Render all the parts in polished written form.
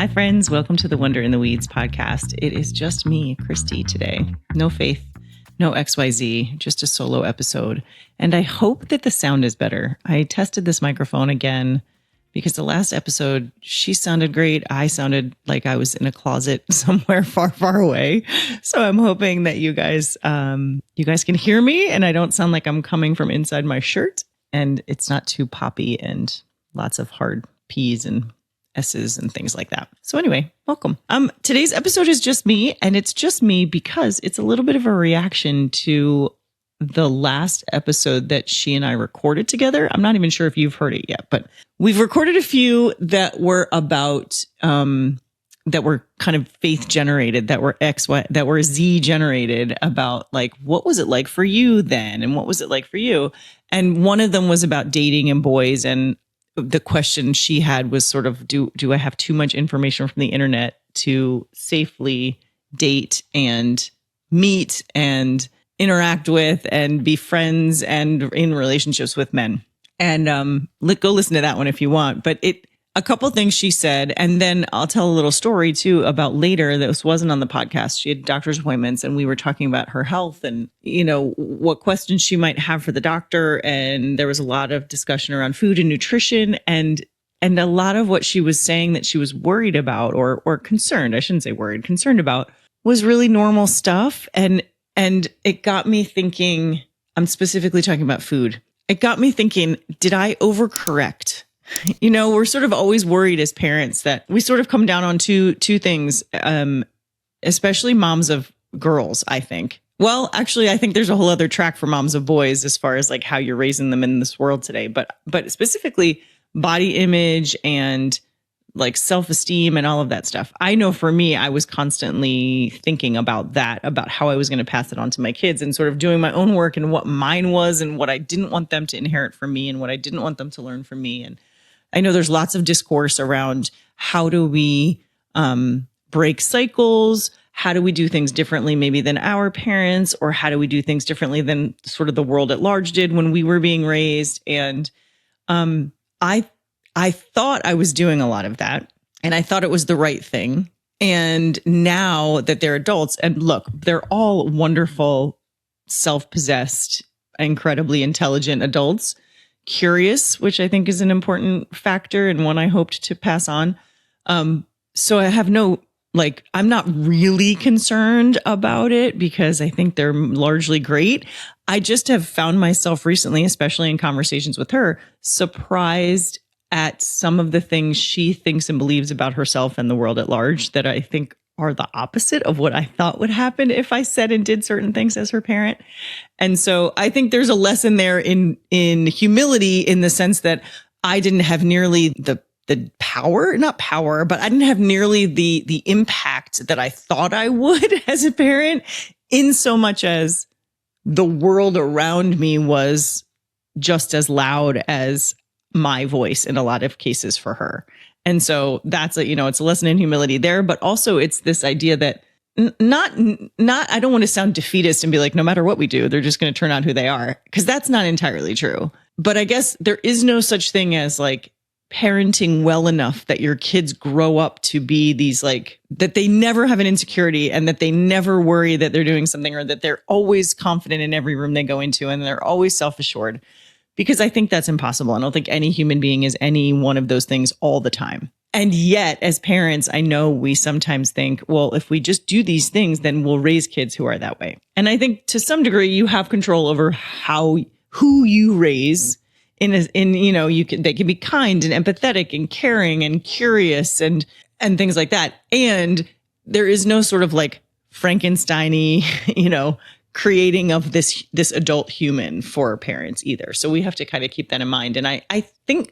Hi, friends. Welcome to the Wonder in the Weeds podcast. It is just me, Christy, today. No Faith, no XYZ, just a solo episode. And I hope that the sound is better. I tested this microphone again because the last episode, she sounded great. I sounded like I was in a closet somewhere far, far away. So I'm hoping that you guys can hear me and I don't sound like I'm coming from inside my shirt and it's not too poppy and lots of hard P's and S's and things like that. So anyway, welcome. Today's episode is just me, and it's just me because it's a little bit of a reaction to the last episode that she and I recorded together. I'm not even sure if you've heard it yet, but we've recorded a few that were about that were kind of faith generated, that were that were Z generated, about like, what was it like for you then? And what was it like for you? And one of them was about dating and boys, and the question she had was sort of, do I have too much information from the internet to safely date and meet and interact with and be friends and in relationships with men? And go listen to that one if you want. But a couple things she said, and then I'll tell a little story too about later. This wasn't on the podcast. She had doctor's appointments and we were talking about her health and, you know, what questions she might have for the doctor. And there was a lot of discussion around food and nutrition, and a lot of what she was saying that she was worried about or concerned, I shouldn't say worried, concerned about, was really normal stuff. And it got me thinking, I'm specifically talking about food. It got me thinking, did I overcorrect? You know, we're sort of always worried as parents that we sort of come down on two things, especially moms of girls, I think. Well, actually, I think there's a whole other track for moms of boys as far as like how you're raising them in this world today. But specifically body image and like self-esteem and all of that stuff. I know for me, I was constantly thinking about that, about how I was going to pass it on to my kids and sort of doing my own work and what mine was and what I didn't want them to inherit from me and what I didn't want them to learn from me. And I know there's lots of discourse around how do we break cycles? How do we do things differently maybe than our parents? Or how do we do things differently than sort of the world at large did when we were being raised? And I thought I was doing a lot of that, and I thought it was the right thing. And now that they're adults, and look, they're all wonderful, self-possessed, incredibly intelligent adults, curious, which I think is an important factor and one I hoped to pass on. So I have I'm not really concerned about it because I think they're largely great. I just have found myself recently, especially in conversations with her, surprised at some of the things she thinks and believes about herself and the world at large that I think are the opposite of what I thought would happen if I said and did certain things as her parent. And so I think there's a lesson there in humility, in the sense that I didn't have nearly the power, not power, but I didn't have nearly the impact that I thought I would as a parent, in so much as the world around me was just as loud as my voice in a lot of cases for her. And so that's it's a lesson in humility there, but also it's this idea that not, I don't want to sound defeatist and be like, no matter what we do, they're just going to turn out who they are, because that's not entirely true. But I guess there is no such thing as like parenting well enough that your kids grow up to be these like, that they never have an insecurity and that they never worry that they're doing something, or that they're always confident in every room they go into and they're always self-assured. Because I think that's impossible. I don't think any human being is any one of those things all the time. And yet, as parents, I know we sometimes think, well, if we just do these things, then we'll raise kids who are that way. And I think to some degree, you have control over who you raise. They can be kind and empathetic and caring and curious and things like that. And there is no sort of like Frankenstein-y, creating of this adult human for parents either. So we have to kind of keep that in mind. And I think,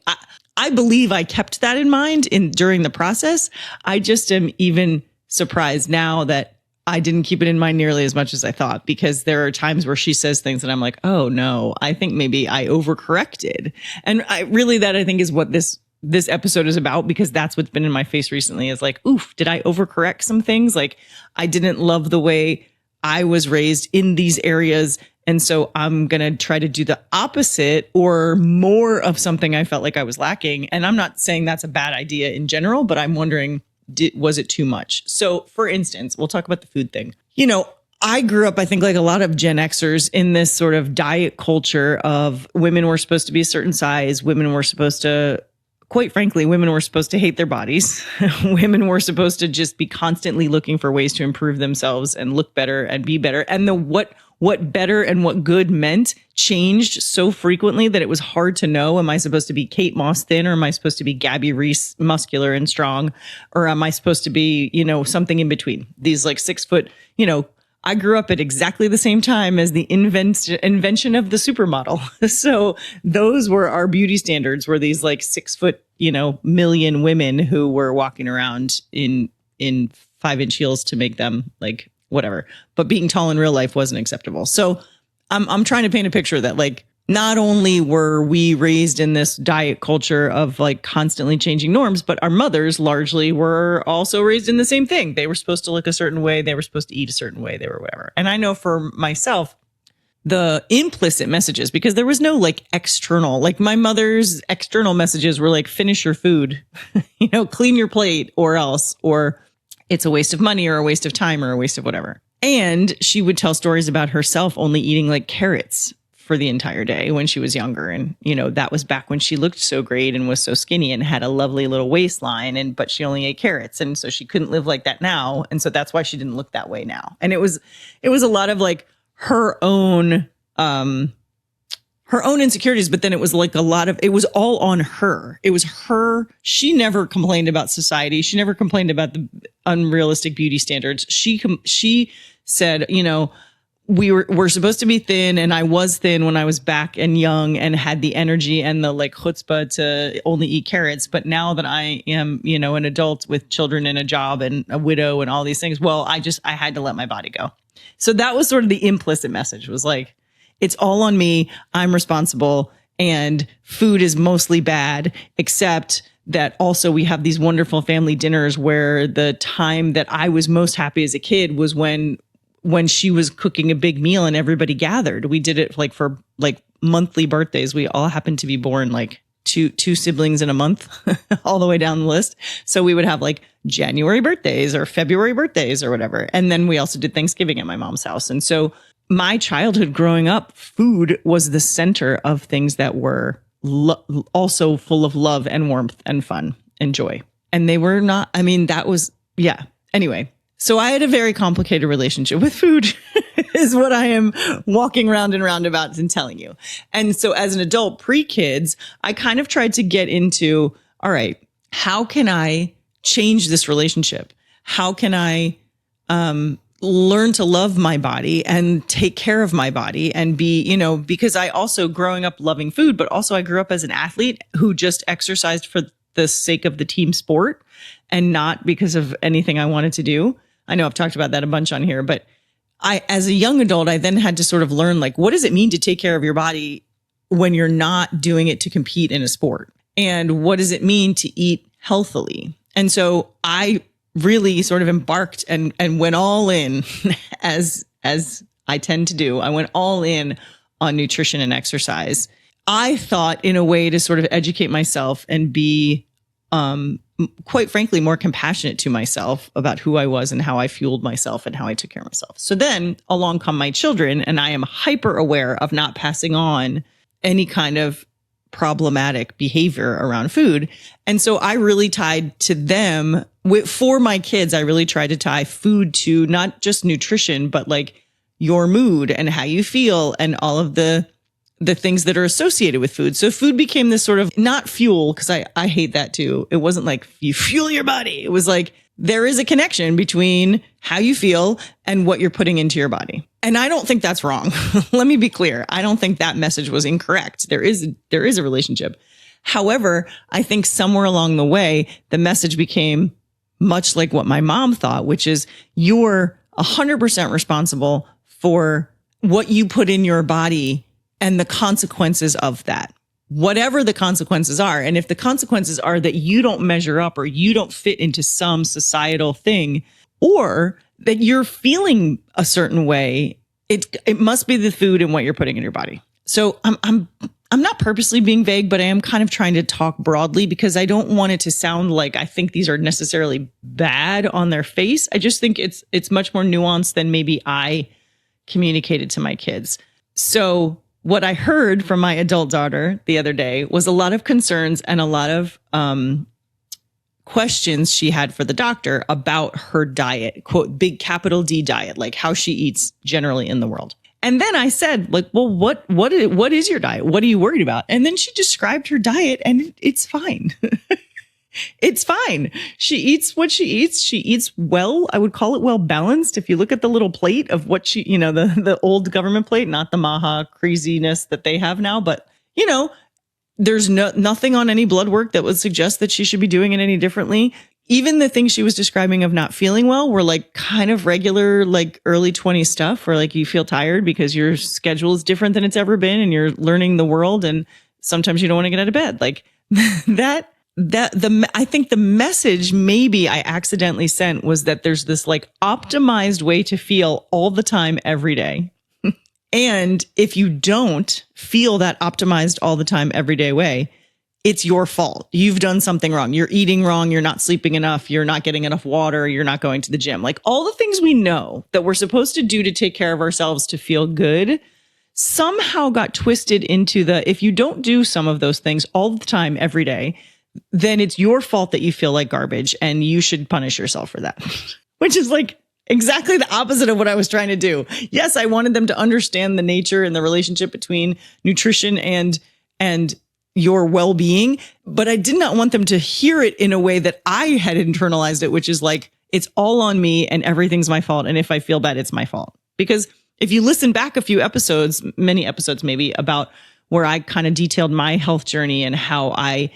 I believe I kept that in mind during the process. I just am even surprised now that I didn't keep it in mind nearly as much as I thought, because there are times where she says things and I'm like, oh no, I think maybe I overcorrected. And I think is what this episode is about, because that's what's been in my face recently, is like, oof, did I overcorrect some things? Like, I didn't love the way I was raised in these areas. And so I'm going to try to do the opposite or more of something I felt like I was lacking. And I'm not saying that's a bad idea in general, but I'm wondering, was it too much? So for instance, we'll talk about the food thing. I grew up, I think, like a lot of Gen Xers, in this sort of diet culture of women were supposed to be a certain size. Women were supposed to, quite frankly, women were supposed to hate their bodies. Women were supposed to just be constantly looking for ways to improve themselves and look better and be better. And what better and what good meant changed so frequently that it was hard to know. Am I supposed to be Kate Moss thin, or am I supposed to be Gabby Reese muscular and strong? Or am I supposed to be, something in between? These like 6 foot, I grew up at exactly the same time as the invention of the supermodel. So those were our beauty standards, were these like 6 foot, million women who were walking around in 5-inch heels to make them like whatever. But being tall in real life wasn't acceptable. So I'm trying to paint a picture that like, not only were we raised in this diet culture of like constantly changing norms, but our mothers largely were also raised in the same thing. They were supposed to look a certain way. They were supposed to eat a certain way. They were whatever. And I know for myself, the implicit messages, because there was no like external, like my mother's external messages were like, finish your food, clean your plate or else, or it's a waste of money or a waste of time or a waste of whatever. And she would tell stories about herself only eating like carrots for the entire day when she was younger. And, that was back when she looked so great and was so skinny and had a lovely little waistline, but she only ate carrots. And so she couldn't live like that now. And so that's why she didn't look that way now. And it was a lot of like her own insecurities, but then it was like it was all on her. It was her. She never complained about society. She never complained about the unrealistic beauty standards. She said, we're supposed to be thin, and I was thin when I was back and young and had the energy and the like chutzpah to only eat carrots. But now that I am, an adult with children and a job and a widow and all these things, well, I had to let my body go. So that was sort of the implicit message, was like, it's all on me. I'm responsible, and food is mostly bad, except that also we have these wonderful family dinners where the time that I was most happy as a kid was when she was cooking a big meal and everybody gathered. We did it like for like monthly birthdays. We all happened to be born like two siblings in a month, all the way down the list. So we would have like January birthdays or February birthdays or whatever. And then we also did Thanksgiving at my mom's house. And so my childhood growing up, food was the center of things that were also full of love and warmth and fun and joy. And they were not, yeah. Anyway. So I had a very complicated relationship with food is what I am walking round and roundabouts and telling you. And so as an adult, pre-kids, I kind of tried to get into, all right, how can I change this relationship? How can I learn to love my body and take care of my body and be, because I also growing up loving food, but also I grew up as an athlete who just exercised for the sake of the team sport and not because of anything I wanted to do. I know I've talked about that a bunch on here, but as a young adult, I then had to sort of learn, like, what does it mean to take care of your body when you're not doing it to compete in a sport? And what does it mean to eat healthily? And so I really sort of embarked and went all in as I tend to do. I went all in on nutrition and exercise. I thought in a way to sort of educate myself and be, quite frankly, more compassionate to myself about who I was and how I fueled myself and how I took care of myself. So then along come my children, and I am hyper aware of not passing on any kind of problematic behavior around food. And so I really tied to them for my kids. I really tried to tie food to not just nutrition, but like your mood and how you feel and all of the things that are associated with food. So food became this sort of, not fuel, because I hate that too. It wasn't like you fuel your body. It was like there is a connection between how you feel and what you're putting into your body. And I don't think that's wrong. Let me be clear. I don't think that message was incorrect. There is a relationship. However, I think somewhere along the way, the message became much like what my mom thought, which is you're 100% responsible for what you put in your body and the consequences of that, whatever the consequences are. And if the consequences are that you don't measure up or you don't fit into some societal thing, or that you're feeling a certain way, it must be the food and what you're putting in your body. So I'm not purposely being vague, but I am kind of trying to talk broadly because I don't want it to sound like I think these are necessarily bad on their face. I just think it's much more nuanced than maybe I communicated to my kids. So what I heard from my adult daughter the other day was a lot of concerns and a lot of questions she had for the doctor about her diet, quote, big capital D diet, like how she eats generally in the world. And then I said, like, well, what is your diet? What are you worried about? And then she described her diet and it's fine. It's fine. She eats what she eats. She eats well. I would call it well balanced. If you look at the little plate of what she, the old government plate, not the Maha craziness that they have now, but there's nothing on any blood work that would suggest that she should be doing it any differently. Even the things she was describing of not feeling well were like kind of regular, like early 20s stuff where like you feel tired because your schedule is different than it's ever been and you're learning the world. And sometimes you don't want to get out of bed. Like I think the message maybe I accidentally sent was that there's this like optimized way to feel all the time, every day. And if you don't feel that optimized all the time, everyday way, it's your fault. You've done something wrong. You're eating wrong. You're not sleeping enough. You're not getting enough water. You're not going to the gym. Like all the things we know that we're supposed to do to take care of ourselves to feel good somehow got twisted into if you don't do some of those things all the time, every day, then it's your fault that you feel like garbage and you should punish yourself for that, which is like exactly the opposite of what I was trying to do. Yes, I wanted them to understand the nature and the relationship between nutrition and your well-being, but I did not want them to hear it in a way that I had internalized it, which is like, it's all on me and everything's my fault. And if I feel bad, it's my fault. Because if you listen back a few episodes, many episodes maybe, about where I kind of detailed my health journey and how I,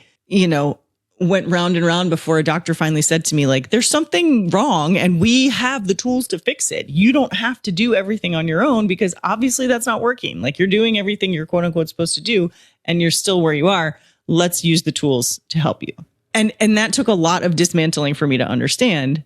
went round and round before a doctor finally said to me, like, there's something wrong and we have the tools to fix it. You don't have to do everything on your own because obviously that's not working. Like you're doing everything you're quote unquote supposed to do and you're still where you are. Let's use the tools to help you. And that took a lot of dismantling for me to understand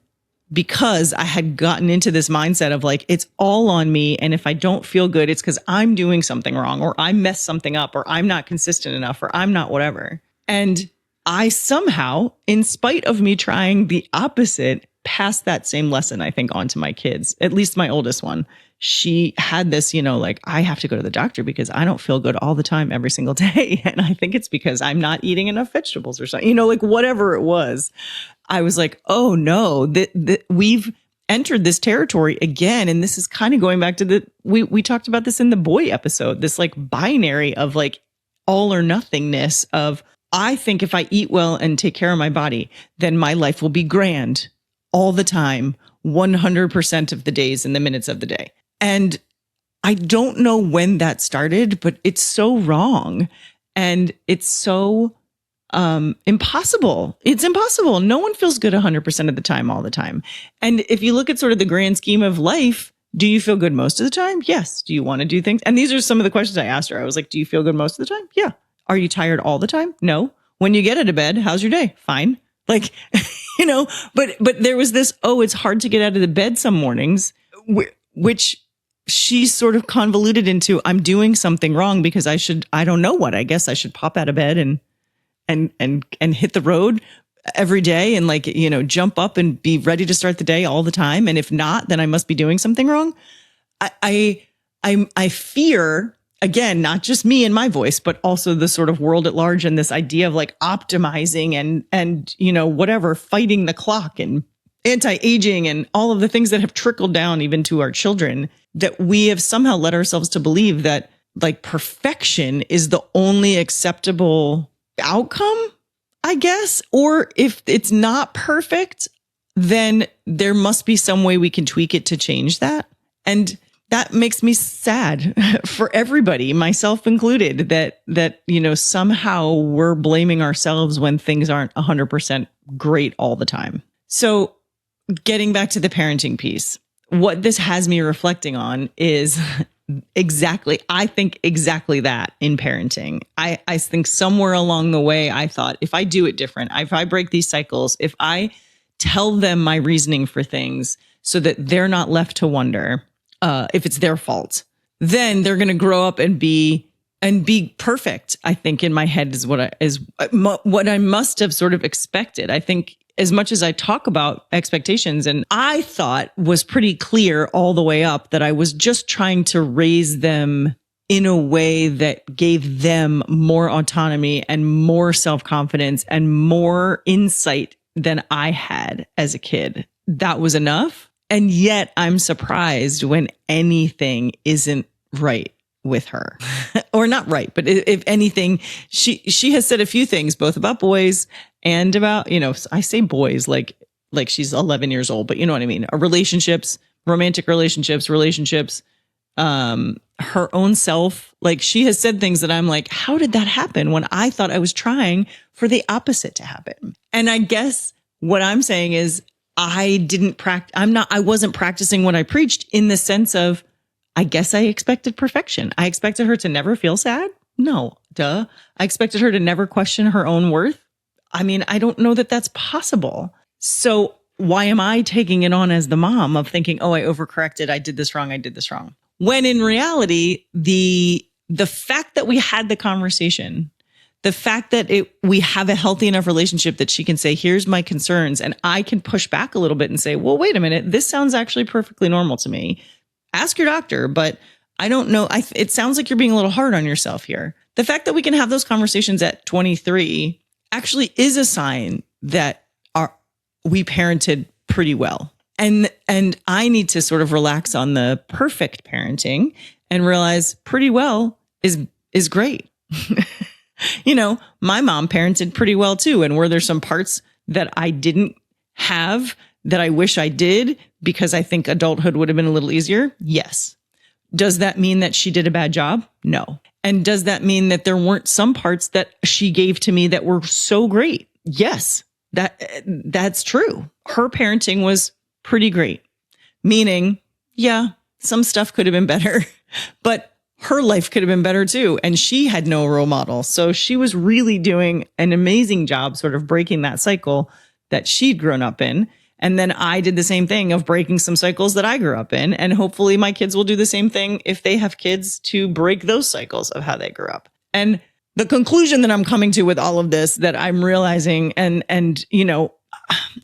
because I had gotten into this mindset of like, it's all on me. And if I don't feel good, it's because I'm doing something wrong or I messed something up or I'm not consistent enough or I'm not whatever. And I somehow, in spite of me trying the opposite, passed that same lesson, I think, on to my kids, at least my oldest one. She had this, like, I have to go to the doctor because I don't feel good all the time, every single day. And I think it's because I'm not eating enough vegetables or something, like whatever it was. I was like, oh no, we've entered this territory again. And this is kind of going back to we talked about this in the boy episode, this like binary of like all or nothingness of, I think if I eat well and take care of my body, then my life will be grand all the time, 100% of the days and the minutes of the day. And I don't know when that started, but it's so wrong. And it's so impossible. It's impossible. No one feels good 100% of the time, all the time. And if you look at sort of the grand scheme of life, do you feel good most of the time? Yes. Do you want to do things? And these are some of the questions I asked her. I was like, do you feel good most of the time? Yeah. Are you tired all the time? No. When you get out of bed, how's your day? Fine. Like, but there was this, it's hard to get out of the bed some mornings, which she sort of convoluted into, I'm doing something wrong because I don't know what, I guess I should pop out of bed and hit the road every day and like, jump up and be ready to start the day all the time. And if not, then I must be doing something wrong. I fear, again, not just me and my voice, but also the sort of world at large and this idea of like optimizing and whatever, fighting the clock and anti-aging and all of the things that have trickled down even to our children, that we have somehow led ourselves to believe that like perfection is the only acceptable outcome, I guess. Or if it's not perfect, then there must be some way we can tweak it to change that. And that makes me sad for everybody, myself included, that somehow we're blaming ourselves when things aren't 100% great all the time. So getting back to the parenting piece, what this has me reflecting on is I think exactly that in parenting. I think somewhere along the way, I thought, if I do it different, if I break these cycles, if I tell them my reasoning for things so that they're not left to wonder, if it's their fault, then they're going to grow up and be and be perfect, I think in my head is what I must have sort of expected. I think as much as I talk about expectations, and I thought was pretty clear all the way up that I was just trying to raise them in a way that gave them more autonomy and more self-confidence and more insight than I had as a kid. That was enough. And yet I'm surprised when anything isn't right with her. Or not right, but if anything, she has said a few things both about boys and about, I say boys like she's 11 years old, but you know what I mean? Relationships, romantic relationships, her own self. Like, she has said things that I'm like, how did that happen when I thought I was trying for the opposite to happen? And I guess what I'm saying is I wasn't practicing what I preached, in the sense of, I guess I expected perfection. I expected her to never feel sad. No, duh. I expected her to never question her own worth. I mean, I don't know that that's possible. So why am I taking it on as the mom of thinking, oh, I overcorrected. I did this wrong. When in reality, the fact that we had the conversation, the fact that we have a healthy enough relationship that she can say, here's my concerns, and I can push back a little bit and say, well, wait a minute, this sounds actually perfectly normal to me. Ask your doctor, but I don't know. It sounds like you're being a little hard on yourself here. The fact that we can have those conversations at 23 actually is a sign that we parented pretty well. And I need to sort of relax on the perfect parenting and realize pretty well is great. My mom parented pretty well too. And were there some parts that I didn't have that I wish I did because I think adulthood would have been a little easier? Yes. Does that mean that she did a bad job? No. And does that mean that there weren't some parts that she gave to me that were so great? Yes, that's true. Her parenting was pretty great, meaning, yeah, some stuff could have been better, but her life could have been better too. And she had no role model. So she was really doing an amazing job sort of breaking that cycle that she'd grown up in. And then I did the same thing of breaking some cycles that I grew up in. And hopefully my kids will do the same thing if they have kids, to break those cycles of how they grew up. And the conclusion that I'm coming to with all of this, that I'm realizing, and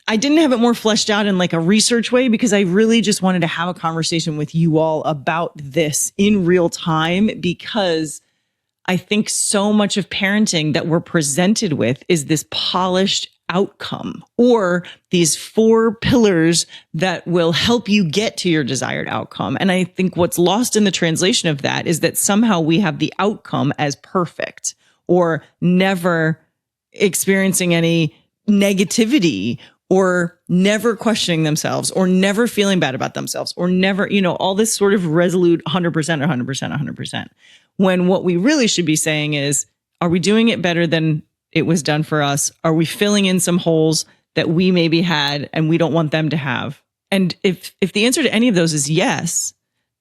I didn't have it more fleshed out in like a research way, because I really just wanted to have a conversation with you all about this in real time, because I think so much of parenting that we're presented with is this polished outcome, or these 4 pillars that will help you get to your desired outcome. And I think what's lost in the translation of that is that somehow we have the outcome as perfect, or never experiencing any negativity, or never questioning themselves, or never feeling bad about themselves, or never, all this sort of resolute 100%, 100%, 100%. When what we really should be saying is, are we doing it better than it was done for us? Are we filling in some holes that we maybe had and we don't want them to have? And if the answer to any of those is yes,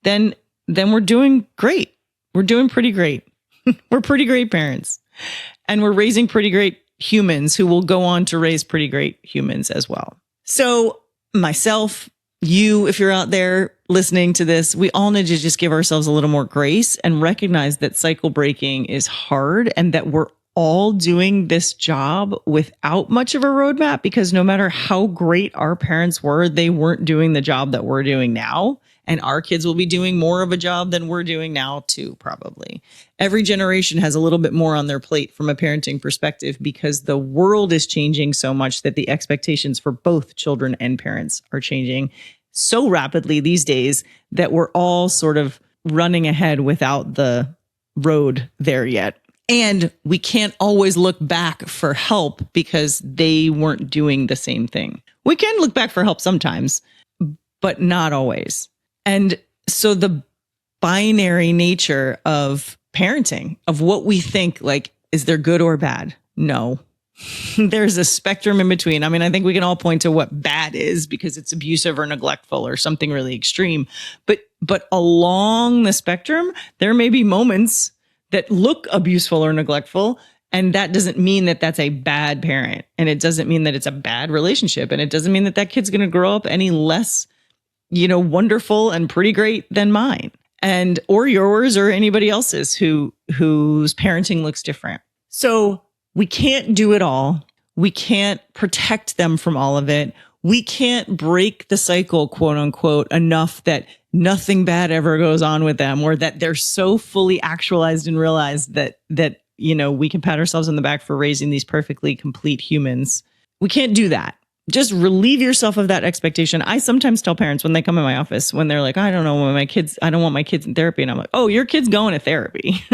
then we're doing great. We're doing pretty great. We're pretty great parents, and we're raising pretty great humans who will go on to raise pretty great humans as well. So myself, you, if you're out there listening to this, we all need to just give ourselves a little more grace and recognize that cycle breaking is hard, and that we're all doing this job without much of a roadmap, because no matter how great our parents were, they weren't doing the job that we're doing now. And our kids will be doing more of a job than we're doing now too, probably. Every generation has a little bit more on their plate from a parenting perspective, because the world is changing so much that the expectations for both children and parents are changing so rapidly these days that we're all sort of running ahead without the road there yet. And we can't always look back for help because they weren't doing the same thing. We can look back for help sometimes, but not always. And so the binary nature of parenting, of what we think, like, is there good or bad? No. There's a spectrum in between. I mean, I think we can all point to what bad is because it's abusive or neglectful or something really extreme. But along the spectrum, there may be moments that look abuseful or neglectful. And that doesn't mean that that's a bad parent. And it doesn't mean that it's a bad relationship. And it doesn't mean that that kid's going to grow up any less, wonderful and pretty great than mine, or yours, or anybody else's who whose parenting looks different. So we can't do it all. We can't protect them from all of it. We can't break the cycle, quote unquote, enough that nothing bad ever goes on with them, or that they're so fully actualized and realized that we can pat ourselves on the back for raising these perfectly complete humans. We can't do that. Just relieve yourself of that expectation. I sometimes tell parents when they come in my office, when they're like, I don't want my kids in therapy. And I'm like, oh, your kid's going to therapy.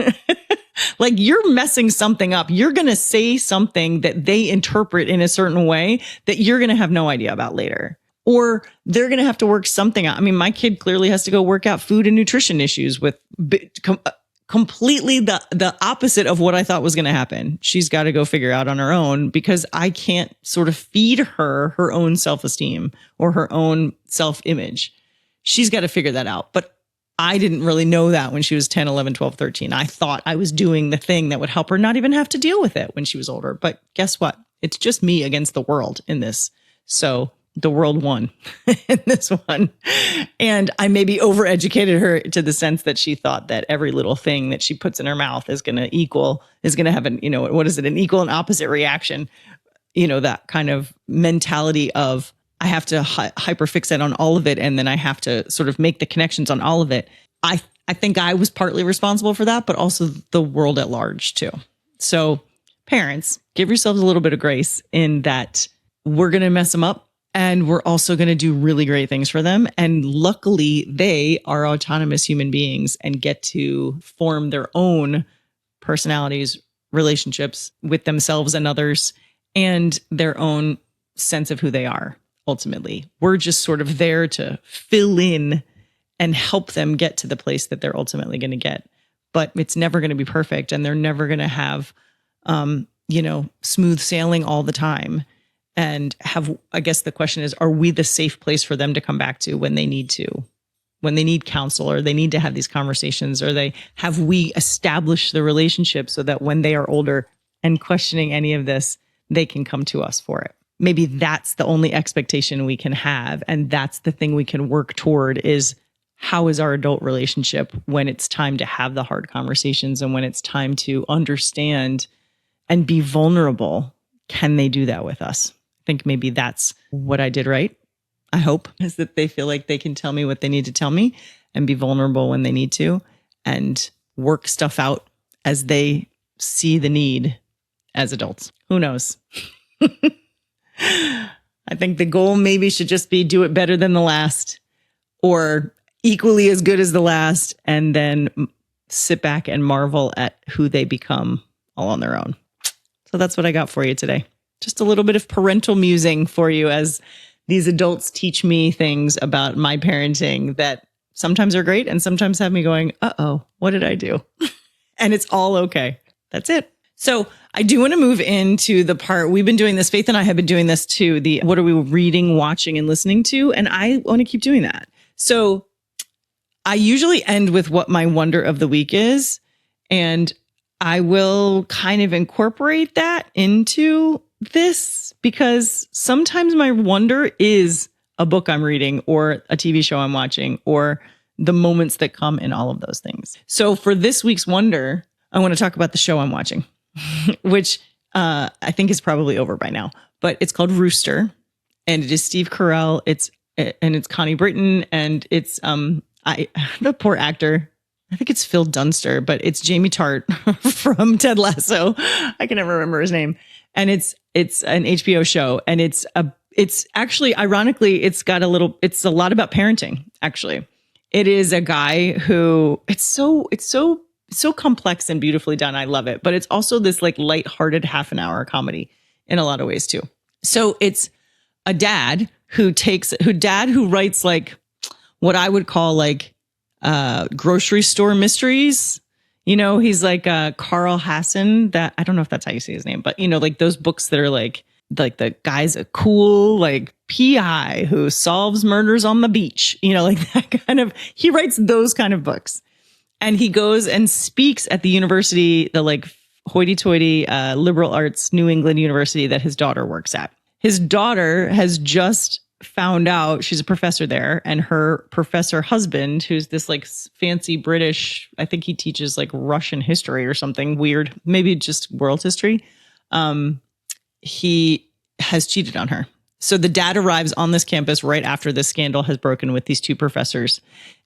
Like, you're messing something up. You're going to say something that they interpret in a certain way that you're going to have no idea about later. Or they're going to have to work something out. I mean, my kid clearly has to go work out food and nutrition issues with completely the opposite of what I thought was going to happen. She's got to go figure out on her own, because I can't sort of feed her own self-esteem or her own self-image. She's got to figure that out. But I didn't really know that when she was 10, 11, 12, 13. I thought I was doing the thing that would help her not even have to deal with it when she was older. But guess what? It's just me against the world in this. So the world won in this one. And I maybe overeducated her to the sense that she thought that every little thing that she puts in her mouth is going to have an equal and opposite reaction. That kind of mentality of, I have to hyperfixate on all of it, and then I have to sort of make the connections on all of it. I think I was partly responsible for that, but also the world at large too. So parents, give yourselves a little bit of grace in that we're going to mess them up, and we're also going to do really great things for them. And luckily, they are autonomous human beings and get to form their own personalities, relationships with themselves and others, and their own sense of who they are. Ultimately, we're just sort of there to fill in and help them get to the place that they're ultimately going to get. But it's never going to be perfect, and they're never going to have, smooth sailing all the time. And I guess the question is, are we the safe place for them to come back to when they need counsel, or they need to have these conversations, or have we established the relationship so that when they are older and questioning any of this, they can come to us for it? Maybe that's the only expectation we can have. And that's the thing we can work toward, is how is our adult relationship when it's time to have the hard conversations, and when it's time to understand and be vulnerable? Can they do that with us? I think maybe that's what I did right. I hope is that they feel like they can tell me what they need to tell me and be vulnerable when they need to, and work stuff out as they see the need as adults. Who knows? I think the goal maybe should just be do it better than the last, or equally as good as the last, and then sit back and marvel at who they become all on their own. So that's what I got for you today. Just a little bit of parental musing for you as these adults teach me things about my parenting that sometimes are great and sometimes have me going, uh-oh, what did I do? And it's all okay. That's it. So I do want to move into the part, we've been doing this, Faith and I have been doing this too, the what are we reading, watching, and listening to? And I want to keep doing that. So I usually end with what my wonder of the week is, and I will kind of incorporate that into this, because sometimes my wonder is a book I'm reading, or a TV show I'm watching, or the moments that come in all of those things. So for this week's wonder, I want to talk about the show I'm watching, which I think is probably over by now, but it's called Rooster, and it is Steve Carell. It's Connie Britton, and it's the poor actor. I think it's Phil Dunster, but it's Jamie Tart from Ted Lasso. I can never remember his name. And it's an HBO show, and it's actually, ironically, it's a lot about parenting. Actually, it is a guy who it's so complex and beautifully done. I love it. But it's also this like lighthearted half an hour comedy in a lot of ways too. So it's a dad who writes like what I would call like grocery store mysteries. He's like Carl Hassan, that I don't know if that's how you say his name, but like those books that are like the guy's a cool like PI who solves murders on the beach, like that kind of, he writes those kind of books. And he goes and speaks at the university, the like hoity-toity liberal arts New England university that his daughter works at. His daughter has just found out she's a professor there, and her professor husband, who's this like fancy British, I think he teaches like Russian history or something weird, maybe just world history. He has cheated on her. So the dad arrives on this campus right after this scandal has broken with these two professors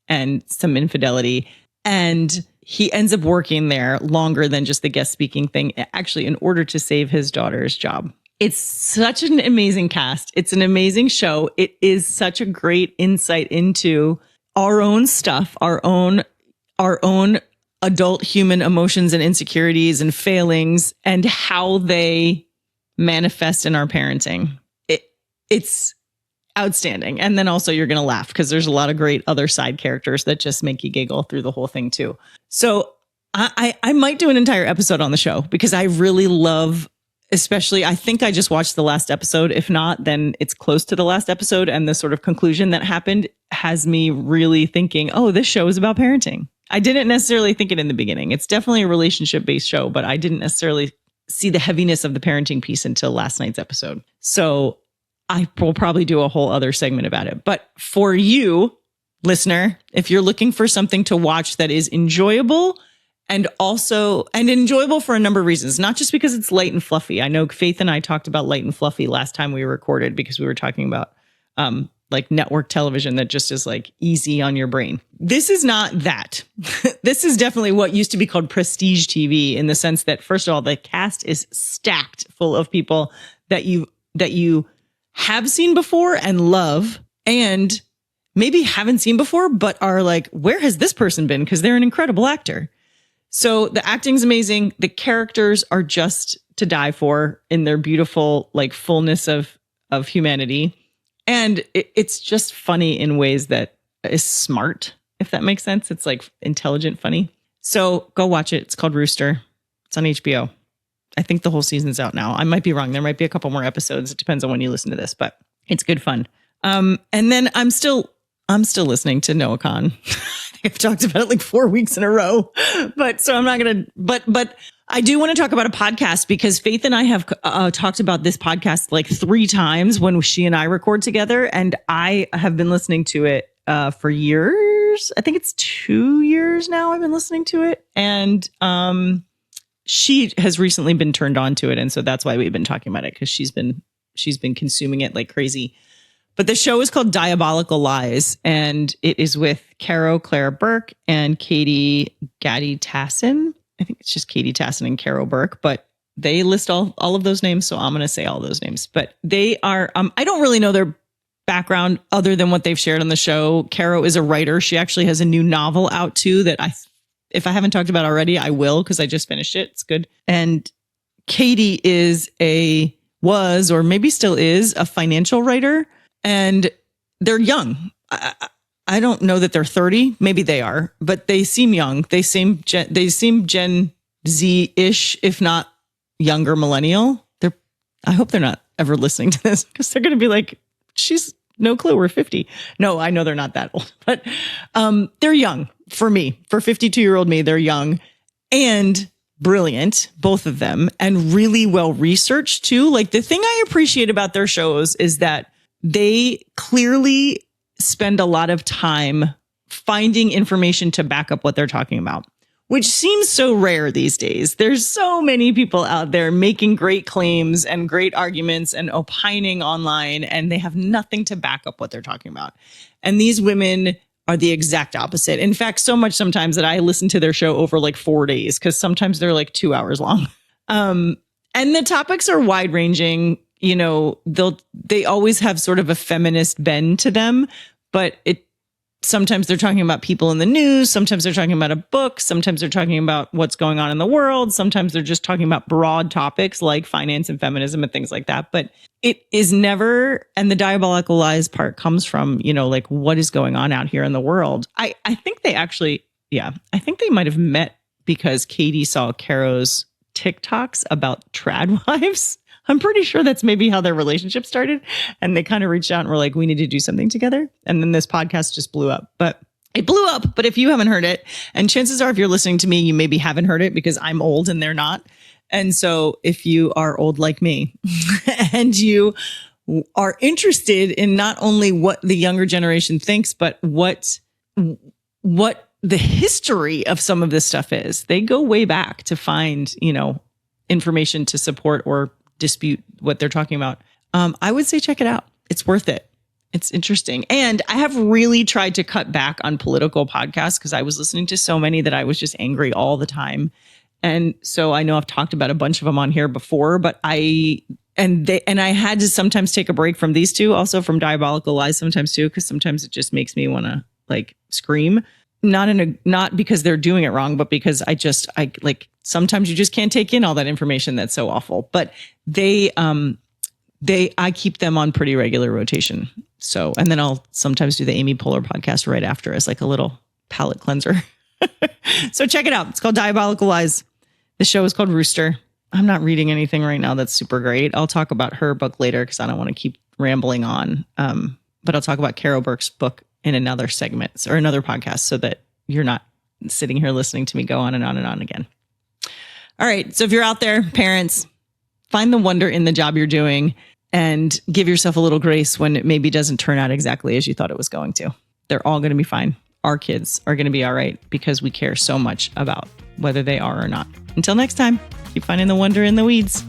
and some infidelity. And he ends up working there longer than just the guest speaking thing, actually, in order to save his daughter's job. It's such an amazing cast. It's an amazing show. It is such a great insight into our own stuff, our own adult human emotions and insecurities and failings, and how they manifest in our parenting. It's outstanding. And then also you're going to laugh because there's a lot of great other side characters that just make you giggle through the whole thing too. So I might do an entire episode on the show because I really love, especially, I think I just watched the last episode. If not, then it's close to the last episode. And the sort of conclusion that happened has me really thinking, oh, this show is about parenting. I didn't necessarily think it in the beginning. It's definitely a relationship-based show, but I didn't necessarily see the heaviness of the parenting piece until last night's episode. So I will probably do a whole other segment about it. But for you, listener, if you're looking for something to watch that is enjoyable and enjoyable for a number of reasons, not just because it's light and fluffy. I know Faith and I talked about light and fluffy last time we recorded because we were talking about like network television that just is like easy on your brain. This is not that. This is definitely what used to be called prestige TV, in the sense that, first of all, the cast is stacked full of people that you have seen before and love, and maybe haven't seen before, but are like, where has this person been? Because they're an incredible actor. So the acting's amazing. The characters are just to die for in their beautiful, like, fullness of humanity. And it's just funny in ways that is smart, if that makes sense. It's like intelligent funny. So go watch it. It's called Rooster. It's on HBO. I think the whole season's out now. I might be wrong. There might be a couple more episodes. It depends on when you listen to this, but it's good fun. And then I'm still listening to Noah Khan. I've talked about it like 4 weeks in a row, but so I'm not going to, but I do want to talk about a podcast because Faith and I have talked about this podcast like 3 times when she and I record together. And I have been listening to it for years. I think it's 2 years now I've been listening to it. And, she has recently been turned on to it. And so that's why we've been talking about it, because she's been consuming it like crazy. But the show is called Diabolical Lies, and it is with Claire Burke and Katie Gaddy Tassin. I think it's just Katie Tassin and Caro Burke, but they list all of those names. So I'm going to say all those names, but they are, I don't really know their background other than what they've shared on the show. Caro is a writer. She actually has a new novel out too that if I haven't talked about already, I will, because I just finished it. It's good. And Katie was, or maybe still is, a financial writer, and they're young. I don't know that they're 30. Maybe they are, but they seem young. They seem Gen Z-ish, if not younger millennial. I hope they're not ever listening to this, because they're going to be like, she's no clue. We're 50. No, I know they're not that old, but they're young. For me, for 52-year-old me, they're young and brilliant, both of them, and really well researched too. Like, the thing I appreciate about their shows is that they clearly spend a lot of time finding information to back up what they're talking about, which seems so rare these days. There's so many people out there making great claims and great arguments and opining online, and they have nothing to back up what they're talking about. And these women are the exact opposite. In fact, so much sometimes that I listen to their show over like 4 days, because sometimes they're like 2 hours long. And the topics are wide ranging. You know, they always have sort of a feminist bend to them, but sometimes they're talking about people in the news. Sometimes they're talking about a book. Sometimes they're talking about what's going on in the world. Sometimes they're just talking about broad topics like finance and feminism and things like that. But it is never, and the Diabolical Lies part comes from, like, what is going on out here in the world. I think they actually, I think they might have met because Katie saw Caro's TikToks about trad wives. I'm pretty sure that's maybe how their relationship started. And they kind of reached out and were like, we need to do something together. And then this podcast just blew up. But it blew up. But if you haven't heard it, and chances are if you're listening to me, you maybe haven't heard it because I'm old and they're not. And so if you are old like me and you are interested in not only what the younger generation thinks, but what the history of some of this stuff is. They go way back to find, information to support or dispute what they're talking about. I would say check it out. It's worth it. It's interesting. And I have really tried to cut back on political podcasts because I was listening to so many that I was just angry all the time. And so I know I've talked about a bunch of them on here before, but I had to sometimes take a break from these two, also from Diabolical Lies sometimes too, because sometimes it just makes me want to scream. Not because they're doing it wrong, but because I sometimes you just can't take in all that information that's so awful. But I keep them on pretty regular rotation. So, and then I'll sometimes do the Amy Poehler podcast right after as a little palate cleanser. So check it out. It's called Diabolical Lies. The show is called Rooster. I'm not reading anything right now that's super great. I'll talk about her book later because I don't want to keep rambling on. But I'll talk about Carol Burke's book in another segment or another podcast so that you're not sitting here listening to me go on and on and on again. All right. So if you're out there, parents, find the wonder in the job you're doing and give yourself a little grace when it maybe doesn't turn out exactly as you thought it was going to. They're all going to be fine. Our kids are going to be all right because we care so much about whether they are or not. Until next time, keep finding the wonder in the weeds.